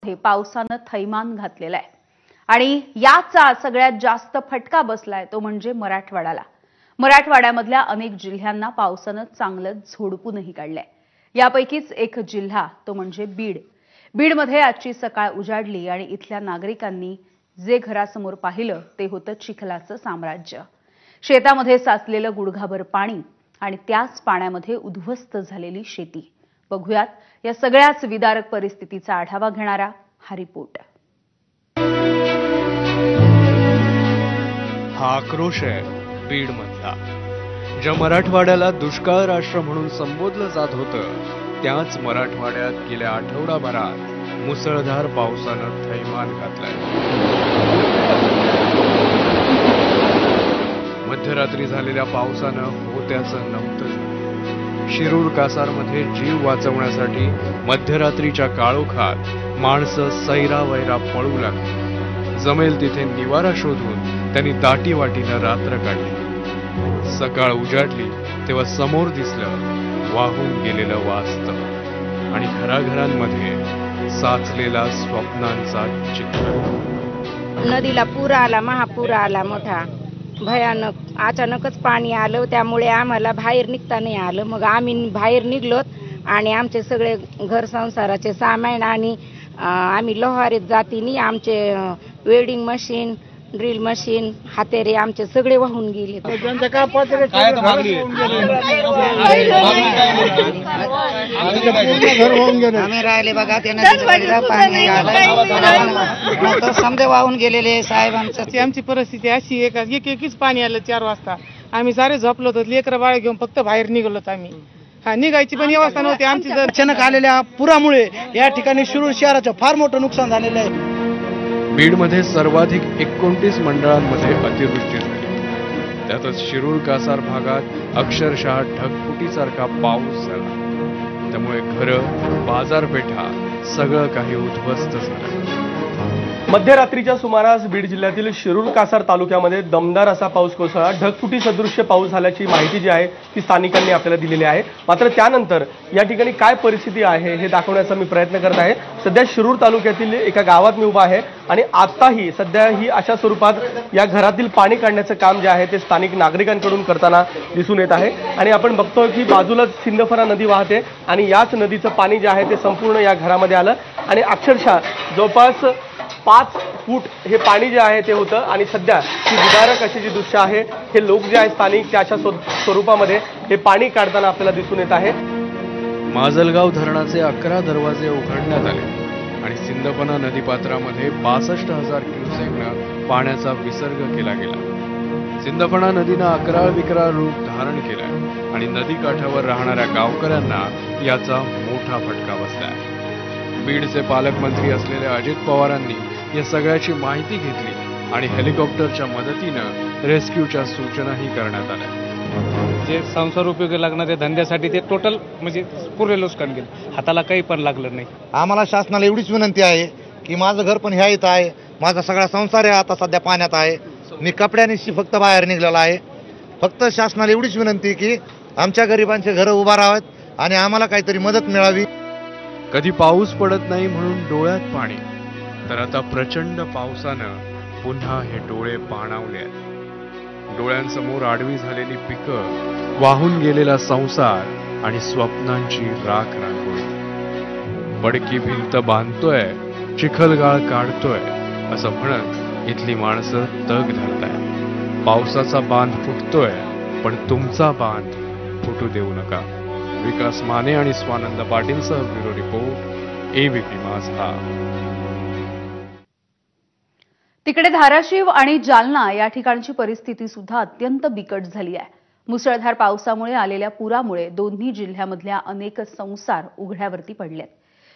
मध्ये पावसानं थैमान घातलेलं आहे आणि याचा सगळ्यात जास्त फटका बसलाय तो म्हणजे मराठवाड्याला। मराठवाड्यामधल्या अनेक जिल्ह्यांना पावसानं चांगलंच झोडपूनही काढलंय। यापैकीच एक जिल्हा तो म्हणजे बीड। बीडमध्ये आजची सकाळ उजाडली आणि इथल्या नागरिकांनी जे घरासमोर पाहिलं ते होतं चिखलाचं साम्राज्य। शेतामध्ये साचलेलं गुडघाभर पाणी आणि त्याच पाण्यामध्ये उद्ध्वस्त झालेली शेती। बघूयात या सगळ्याच विदारक परिस्थितीचा आढावा घेणारा हा रिपोर्ट। हा आक्रोश आहे बीड मधला। ज्या मराठवाड्याला दुष्काळ राष्ट्र म्हणून संबोधलं जात होतं त्याच मराठवाड्यात गेल्या आठवडाभरात मुसळधार पावसानं थैमान घातलंय। मध्यरात्री झालेल्या पावसानं होत्याचं नव्हतं। शिरूर कासारमध्ये जीव वाचवण्यासाठी मध्यरात्रीच्या काळोखात माणसं सैरावैरा पळू लागली। जमेल तिथे निवारा शोधून त्यांनी दाटीवाटीनं रात्र काढली। सकाळ उजाडली तेव्हा समोर दिसलं वाहून गेलेलं वास्तव आणि घराघरांमध्ये साचलेला स्वप्नांचा चिखल। नदीला पूर आला, महापूर आला मोठा भयानक। अचानकच पाणी आलं त्यामुळे आम्हाला बाहेर निघता नाही आलं। मग आम्ही बाहेर निघलोत आणि आमचे सगळे घर संसाराचे सामान आणि आम्ही लोहारी जातीने आमचे वेल्डिंग मशीन, ड्रिल मशीन, हातेरे आमचे सगळे वाहून गेले। आम्ही राहिले बघा ते नदीला पाणी आलं तर समजे वाहून गेलेले साहेबांचं। आमची परिस्थिती अशी एकच पाणी आलं 4 वाजता। आम्ही सारे झोपलो होतो, लेकरं बाळ घेऊन फक्त बाहेर निघालोत आम्ही। निघायची पण व्यवस्था नव्हती आमची। जर अचानक आलेल्या पुरामुळे या ठिकाणी शिरूर शहराचं फार मोठं नुकसान झालेलं आहे। बीडमध्ये सर्वाधिक 29 मंडळांमध्ये अतिवृष्टी झाली। त्यातच शिरूर कासार भागात अक्षरशः ढगफुटीसारखा पाऊस झाला। त्यामुळे घरं, बाजारपेठा सगळं काही उद्ध्वस्त झालं। मध्यरात्रीच्या सुमारास बीड जिल्ह्यातील शिरूर कासार तालुक्यामध्ये दमदार असा पाऊस कोसळला। ढगफुटी सदृश्य पाऊस झाल्याची माहिती जी आहे ती स्थानिकांनी आपल्याला दिलेली आहे। मात्र त्यानंतर या ठिकाणी काय परिस्थिती आहे हे दाखवण्याचा मी प्रयत्न करत आहे। सध्या शिरूर तालुक्यातील एका गावात मी उभा आहे आणि आताही सध्या ही अशा स्वरूपात या घरातील पाणी काढण्याचं काम जे आहे ते स्थानिक नागरिकांकडून करताना दिसून येत आहे। आणि आपण बघतोय की बाजूलाच सिंदफणा नदी वाहते आणि याच नदीचं पाणी जे आहे ते संपूर्ण या घरामध्ये आलं आणि अक्षरशः जवळपास 5 फूट हे पाणी जे आहे ते होतं। आणि सध्या ही विदारक अशी जी दृश्य आहे हे लोक जे आहेत स्थानिक त्या अशा स्वरूपामध्ये हे पाणी काढताना आपल्याला दिसून येत आहे। माजलगाव धरणाचे 11 दरवाजे उघडण्यात आले आणि सिंदफणा नदीपात्रामध्ये 62,000 क्युसेकनं पाण्याचा विसर्ग केला गेला। सिंदफणा नदीनं अकराळ विकराळ रूप धारण केलंय आणि नदीकाठावर राहणाऱ्या गावकऱ्यांना याचा मोठा फटका बसलाय। बीडचे पालकमंत्री असलेल्या अजित पवारांनी या सगळ्याची माहिती घेतली आणि हेलिकॉप्टरच्या मदतीनं रेस्क्यूच्या सूचनाही करण्यात आल्या। जे संसार उपयोगी लागणारे धंद्यासाठी ते टोटल म्हणजे पूर्ण नुकसान गेलं, हाताला काही पण लागलं नाही। आम्हाला शासनाला एवढीच विनंती आहे की माझं घर पण ह्या इथं आहे, माझा सगळा संसार आहे आता सध्या पाण्यात आहे। मी कपड्यानिशी फक्त बाहेर निघलेला आहे। फक्त शासनाला एवढीच विनंती की आमच्या गरिबांचे घरं उभा राहावेत आणि आम्हाला काहीतरी मदत मिळावी। कधी पाऊस पडत नाही म्हणून डोळ्यात पाणी, तर आता प्रचंड पावसानं पुन्हा हे डोळे पाणावले आहेत। डोळ्यांसमोर आडवी झालेली पिकं, वाहून गेलेला संसार आणि स्वप्नांची राख रांगोळी। पडकी भिंत बांधतोय, चिखलगाळ काढतोय असं म्हणत इथली माणसं तग धरतायत। पावसाचा बांध फुटतोय पण तुमचा बांध फुटू देऊ नका। विकास माने आणि स्वानंद पाटील सह ब्युरो रिपोर्ट, एबीपी माझा। तिकडे धाराशिव आणि जालना या ठिकाणची परिस्थिती सुद्धा अत्यंत बिकट झाली आहे। मुसळधार पावसामुळे आलेल्या पुरामुळे दोन्ही जिल्ह्यामधल्या अनेक संसार उघड्यावरती पडलेत।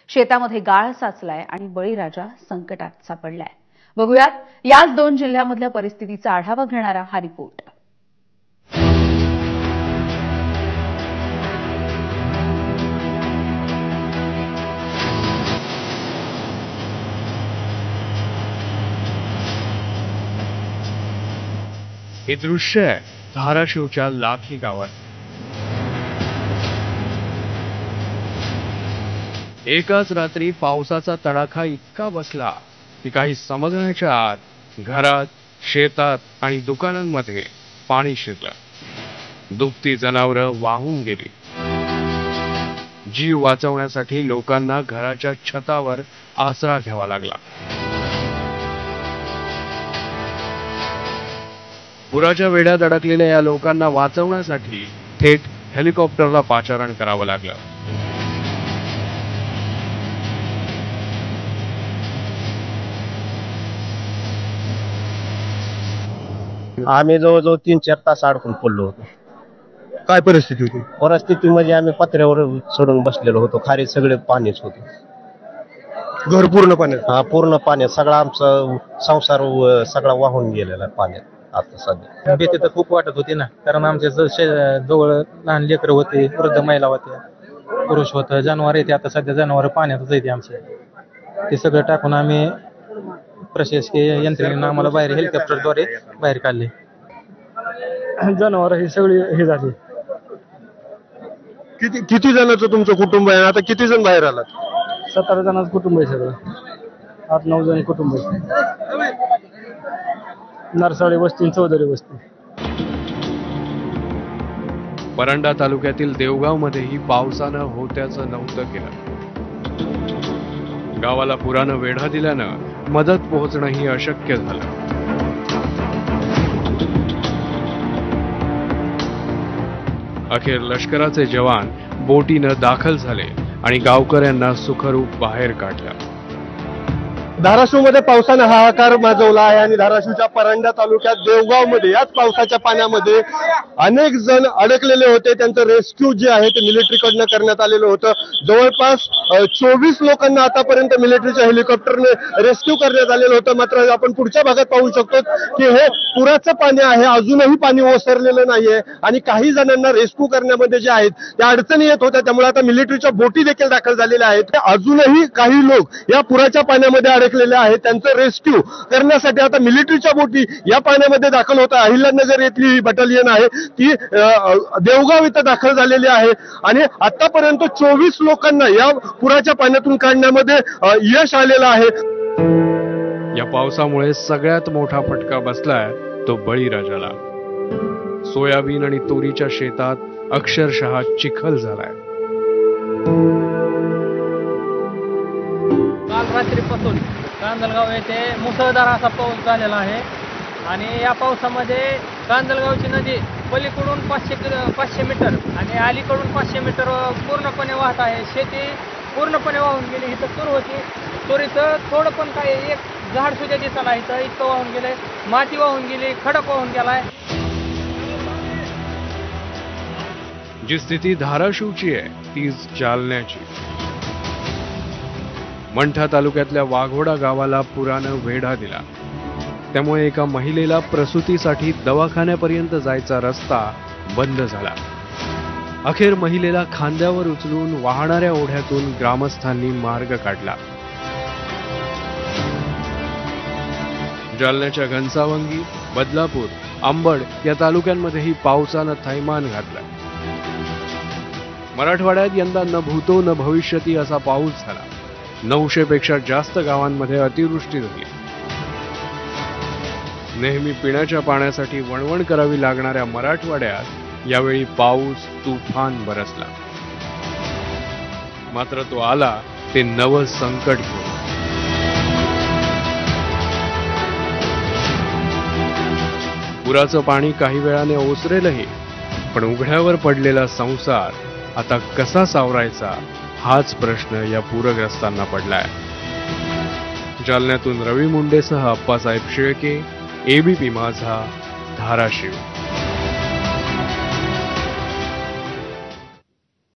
शेतामध्ये गाळ साचलाय आणि बळीराजा संकटात सापडलाय। बघूयात याच 2 जिल्ह्यामधल्या परिस्थितीचा आढावा घेणारा हा रिपोर्ट। हे दृश्य आहे धाराशिवच्या लाखी गावात। एकाच रात्री पावसाचा तडाखा इतका बसला की काही समजण्याच्या आत घरात, शेतात आणि दुकानांमध्ये पाणी शिरलं. दुभती जनावरं वाहून गेली. जीव वाचवण्यासाठी लोकांना घराच्या छतावर आसरा घ्यावा लागला. पुराच्या वेढ्यात अडकलेल्या या लोकांना वाचवण्यासाठी थेट हेलिकॉप्टरला पाचारण करावं लागलं. आम्ही जवळजवळ 3-4 तास अडकून पडलो होतो. काय परिस्थिती होती? परिस्थिती म्हणजे आम्ही पत्र्यावर चढून बसलेलो होतो. खाली सगळे पाणीच होते. घर पूर्ण पाण्यात? हा, पूर्ण पाण्यात. सगळा आमचा संसार सगळा वाहून गेलेला आहे पाण्यात आता सध्या. भीती तर खूप वाटत होती ना, कारण आमच्या जवळ लहान लेकरं होते, वृद्ध महिला होत्या, पुरुष होतं, जनावर येते. आता सध्या जनावर पाण्यातच येते आमचे. ते सगळं टाकून आम्ही प्रशासकीय यंत्रणेनं आम्हाला बाहेर हेलिकॉप्टरद्वारे बाहेर काढले. जनावर ही सगळी हे झाली. किती जणांचं तुमचं कुटुंब आहे? आता किती जण बाहेर आलात? 17 जणांचं कुटुंब आहे सगळं. 8-9 जण कुटुंब आहे. नरसाळे वस्ती, चौधरी वस्ती. परंडा तालुक्यातील देवगावमध्येही पावसानं होत्याचं नव्हतं केलं. गावाला पुरानं वेढा दिल्यानं मदत पोहोचणंही अशक्य झालं. अखेर लष्कराचे जवान बोटीनं दाखल झाले आणि गावकऱ्यांना सुखरूप बाहेर काढलं. धाराशिवमध्ये पावसानं हाहाकार माजवला आहे आणि धाराशिवच्या परंडा तालुक्यात देवगावमध्ये याच पावसाच्या पाण्यामध्ये अनेक जण अडकलेले होते. त्यांचं रेस्क्यू जे आहे ते मिलिटरीकडनं करण्यात आलेलं होतं. जवळपास 24 लोकांना आतापर्यंत मिलिटरीच्या हेलिकॉप्टरने रेस्क्यू करण्यात आलेलं होतं. मात्र आपण पुढच्या भागात पाहू शकतो की हे पुराचं पाणी आहे, अजूनही पाणी ओसरलेलं नाहीये आणि काही जणांना रेस्क्यू करण्यामध्ये जे आहेत त्या अडचणी येत होत्या. त्यामुळे आता मिलिटरीच्या बोटी देखील दाखल झालेल्या आहेत. अजूनही काही लोक या पुराच्या पाण्यामध्ये अडकलेले आहेत. त्यांचं रेस्क्यू करण्यासाठी आता मिलिटरीच्या बोटी या पाण्यामध्ये दाखल होत आहे. अहिल्यानगर येथली ही बटालियन आहे ती देवगाव इथं दाखल झालेली आहे आणि आतापर्यंत 24 लोकांना या पुराच्या पाण्यातून काढण्यामध्ये यश आलेलं आहे. या पावसामुळे सगळ्यात मोठा फटका बसलाय तो बळीराजाला. सोयाबीन आणि तोरीच्या शेतात अक्षरशः चिखल झालाय. काल रात्रीपासून कांदलगाव येथे मुसळधार असा पाऊस झालेला आहे आणि या पावसामध्ये कांदलगावची नदी पलीकडून 500 मीटर आणि अलीकडून 500 मीटर पूर्णपणे वाहत आहे. शेती पूर्णपणे वाहून गेली. इथं तूर होती, तुरीचं थोडं पण काही एक झाड सुद्धा दिसला इथं, इतकं वाहून गेलंय. माती वाहून गेली, खडक वाहून गेलाय. जी स्थिती धाराशिवची आहे तीच जालन्याची. मंठा तालुक्यातल्या वाघोडा गावाला पुरानं वेढा दिला. त्यामुळे एका महिलेला प्रसूतीसाठी दवाखान्यापर्यंत जायचा रस्ता बंद झाला. अखेर महिलेला खांद्यावर उचलून वाहणाऱ्या ओढ्यातून ग्रामस्थांनी मार्ग काढला. जालन्याच्या घनसावंगी, बदलापूर, अंबड या तालुक्यांमध्येही पावसानं थैमान घातलं. मराठवाड्यात यंदा न भूतो न भविष्यती असा पाऊस झाला. 900 पेक्षा जास्त गावांमध्ये अतिवृष्टी झाली. नेहमी पिण्याच्या पाण्यासाठी वणवण करावी लागणाऱ्या मराठवाड्यात यावेळी पाऊस तुफान बरसला. मात्र तो आला ते नवं संकट घेऊन. पुराचं पाणी काही वेळाने ओसरेलही, पण उघड्यावर पडलेला संसार आता कसा सावरायचा हाच प्रश्न या पूरग्रस्तांना पडलाय. जालन्यातून रवी मुंडेसह अप्पासाहेब शेळके, एबीपी माझा, धाराशिव.